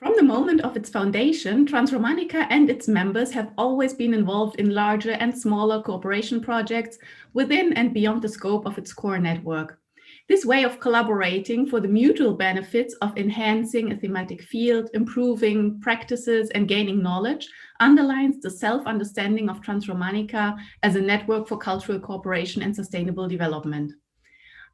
From the moment of its foundation, Transromanica and its members have always been involved in larger and smaller cooperation projects within and beyond the scope of its core network. This way of collaborating for the mutual benefits of enhancing a thematic field, improving practices, and gaining knowledge underlines the self-understanding of Transromanica as a network for cultural cooperation and sustainable development.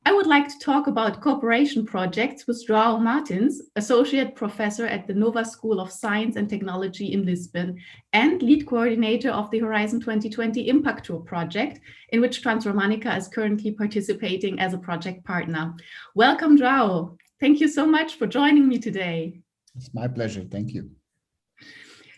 I would like to talk about cooperation projects with João Martins, Associate Professor at the Nova School of Science and Technology in Lisbon and lead coordinator of the Horizon 2020 Impact Tour project, in which Transromanica is currently participating as a project partner. Welcome, João. Thank you so much for joining me today. It's my pleasure. Thank you.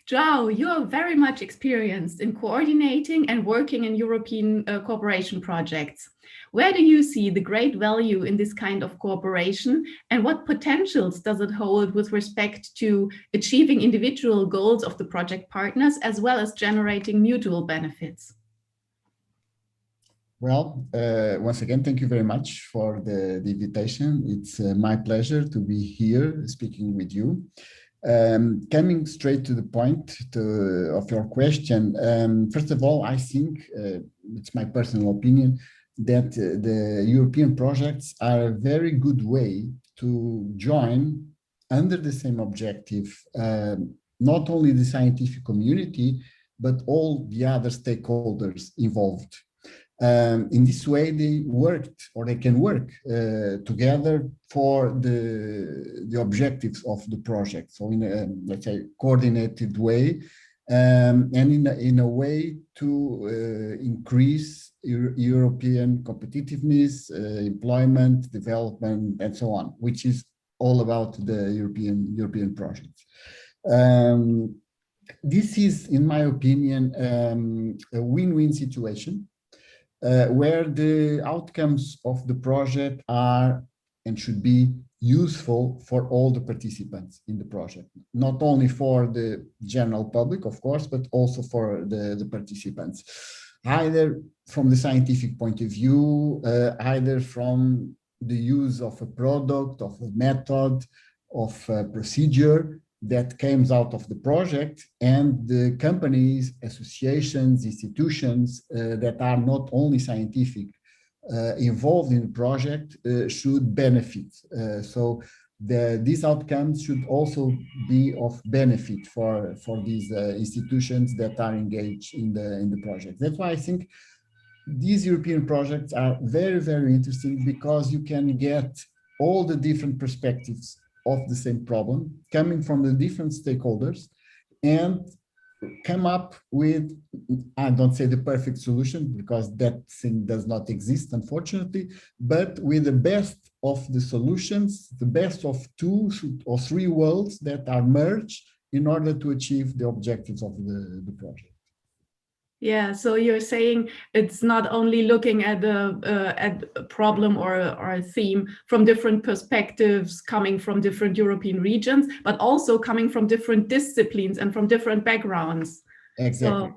João, you are very much experienced in coordinating and working in European cooperation projects. Where do you see the great value in this kind of cooperation, and what potentials does it hold with respect to achieving individual goals of the project partners as well as generating mutual benefits? Well, once again, thank you very much for the invitation. It's my pleasure to be here speaking with you. Coming straight to the point of your question, first of all, I think it's my personal opinion that the European projects are a very good way to join under the same objective, not only the scientific community, but all the other stakeholders involved. In this way, they can work together for the objectives of the project. So in a, let's say, coordinated way, and in a way to increase European competitiveness, employment, development, and so on, which is all about the European projects. This is, in my opinion, a win-win situation. Where the outcomes of the project are and should be useful for all the participants in the project, not only for the general public, of course, but also for the participants, either from the scientific point of view, either from the use of a product, of a method, of a procedure that comes out of the project, and the companies, associations, institutions that are not only scientific involved in the project should benefit. So these outcomes should also be of benefit for these institutions that are engaged in the project. That's why I think these European projects are very, very interesting, because you can get all the different perspectives of the same problem coming from the different stakeholders and come up with, I don't say the perfect solution, because that thing does not exist, unfortunately, but with the best of the solutions, the best of 2 or 3 worlds that are merged in order to achieve the objectives of the project. Yeah, so you're saying it's not only looking at a problem or a theme from different perspectives, coming from different European regions, but also coming from different disciplines and from different backgrounds. Exactly.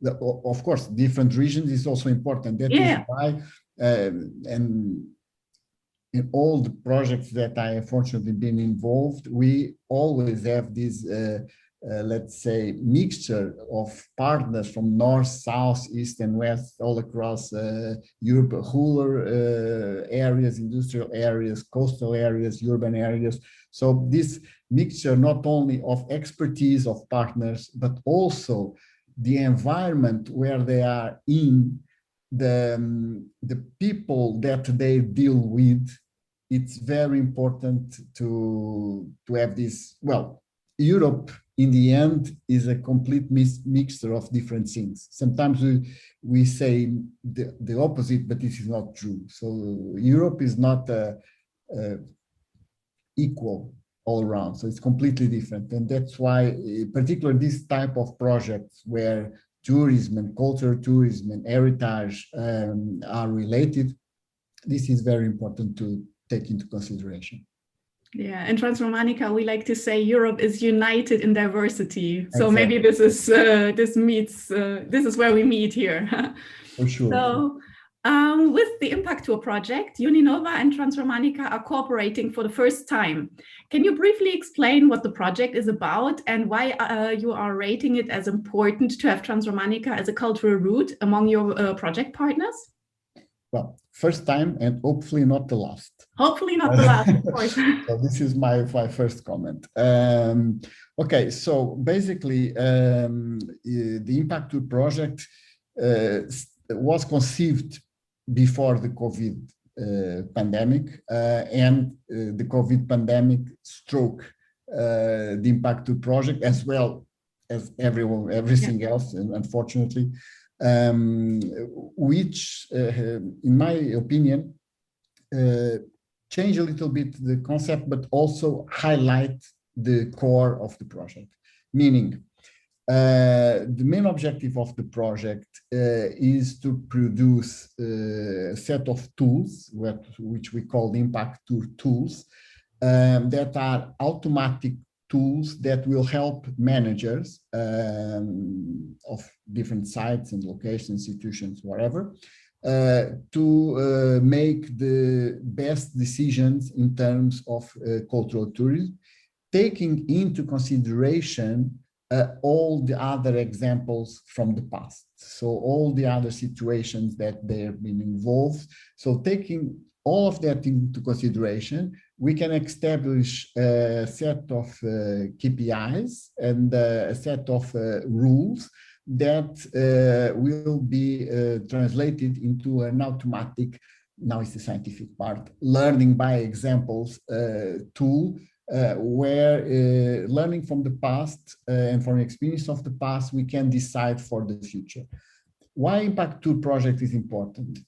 Of course, different regions is also important. That is why, and in all the projects that I have fortunately been involved, we always have this let's say, mixture of partners from north, south, east, and west, all across Europe, rural areas, industrial areas, coastal areas, urban areas. So this mixture not only of expertise of partners, but also the environment where they are in, the people that they deal with. It's very important to have this. Well, Europe, in the end, is a complete mixture of different things. Sometimes we say the opposite, but this is not true. So Europe is not equal all around. So it's completely different. And that's why, particularly this type of projects where tourism and cultural tourism and heritage are related, this is very important to take into consideration. Yeah, in Transromanica, we like to say Europe is united in diversity. So Exactly. maybe this is this is where we meet here. For sure. So With the Impactur project, Uninova and Transromanica are cooperating for the first time. Can you briefly explain what the project is about and why you are rating it as important to have Transromanica as a cultural root among your project partners? Well, first time and hopefully not the last. Hopefully not the last, of course. So this is my first comment. Okay, so basically the Impactur project was conceived before the COVID pandemic and the COVID pandemic struck the Impactur project as well as everything else, and unfortunately, which in my opinion change a little bit the concept, but also highlight the core of the project, meaning the main objective of the project is to produce a set of tools, which we call the Impactur tools, that are automatic tools that will help managers of different sites and locations, institutions, whatever, to make the best decisions in terms of cultural tourism, taking into consideration all the other examples from the past. So all the other situations that they have been involved. So taking all of that into consideration, we can establish a set of KPIs and a set of rules that will be translated into an automatic, now it's the scientific part, learning by examples tool, where learning from the past and from experience of the past, we can decide for the future. Why Impactur project is important?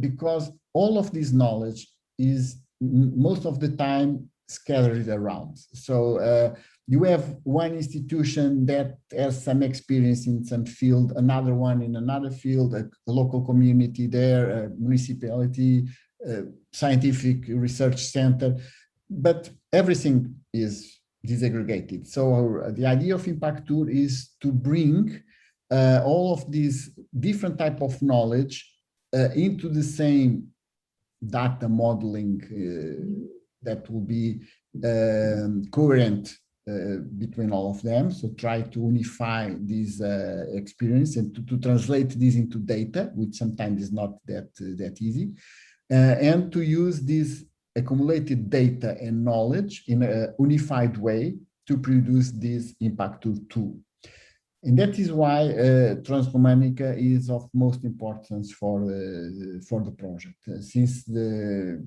Because all of this knowledge is most of the time scattered around. So you have one institution that has some experience in some field, another one in another field, a local community there, a municipality, a scientific research center, but everything is disaggregated. So the idea of Impactur is to bring all of these different type of knowledge into the same data modeling that will be coherent between all of them. So try to unify this experience and to translate this into data, which sometimes is not that easy, and to use this accumulated data and knowledge in a unified way to produce this Impactur tool. And that is why Transromanica is of most importance for the project. Since the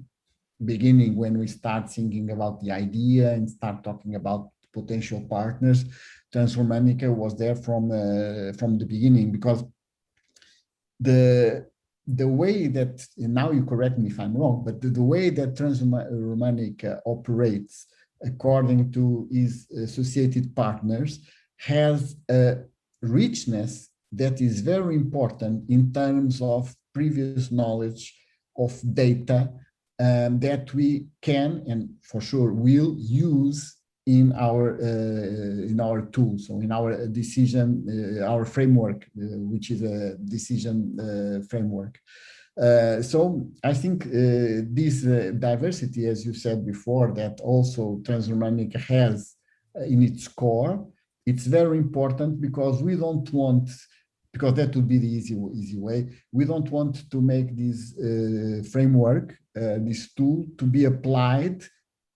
beginning, when we start thinking about the idea and start talking about potential partners, Transromanica was there from the beginning, because the way that, and now you correct me if I'm wrong, but the way that Transromanica operates according to its associated partners has a richness that is very important in terms of previous knowledge of data that we can and for sure will use in our tools, so in our decision, our framework, which is a decision framework. So I think this diversity, as you said before, that also Transromanica has in its core, it's very important, because we don't want, because that would be the easy way, we don't want to make this framework, this tool, to be applied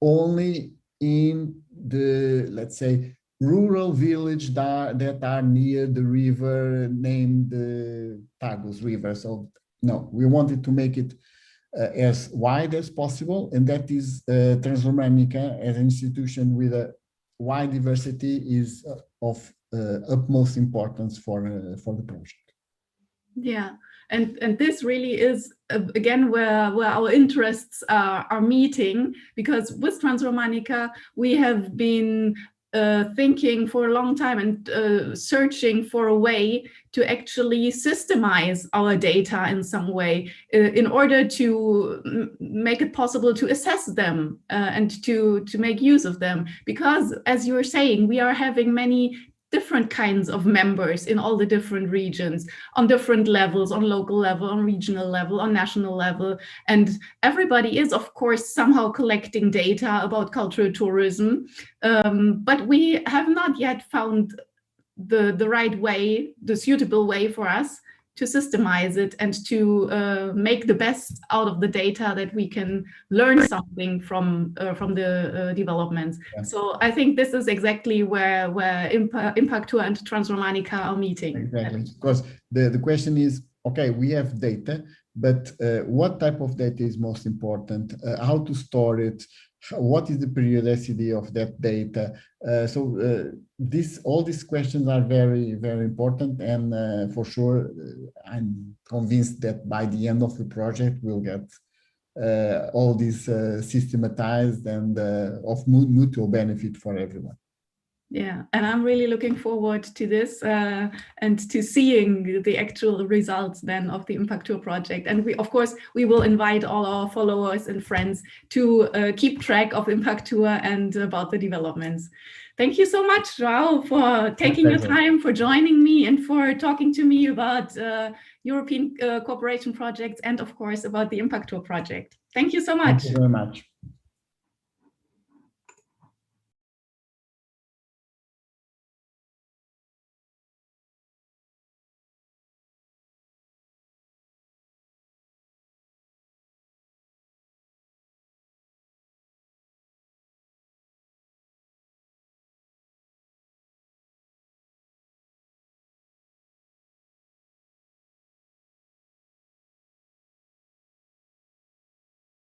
only in the, let's say, rural village that are near the river named the Tagus River. So no, we wanted to make it as wide as possible, and that is Transromanica as an institution with a wide diversity is of utmost importance for the project. Yeah, and this really is again where our interests are meeting, because with Transromanica we have been thinking for a long time and searching for a way to actually systemize our data in some way in order to make it possible to assess them and to make use of them. Because as you're saying, we are having many different kinds of members in all the different regions, on different levels, on local level, on regional level, on national level. And everybody is, of course, somehow collecting data about cultural tourism. But we have not yet found the right way, the suitable way for us to systemize it and to make the best out of the data, that we can learn something from the developments. Yeah. So I think this is exactly where Impactua and Transromanica are meeting. Exactly, because the question is, okay, we have data, but what type of data is most important? How to store it? What is the periodicity of that data? All these questions are very, very important, and for sure, I'm convinced that by the end of the project, we'll get all these systematized and of mutual benefit for everyone. Yeah, and I'm really looking forward to this and to seeing the actual results then of the Impactua project. And we, of course, we will invite all our followers and friends to keep track of Impactua and about the developments. Thank you so much, João, for taking your time, for joining me, and for talking to me about European cooperation projects, and of course about the Impactua project. Thank you so much. Thank you very much.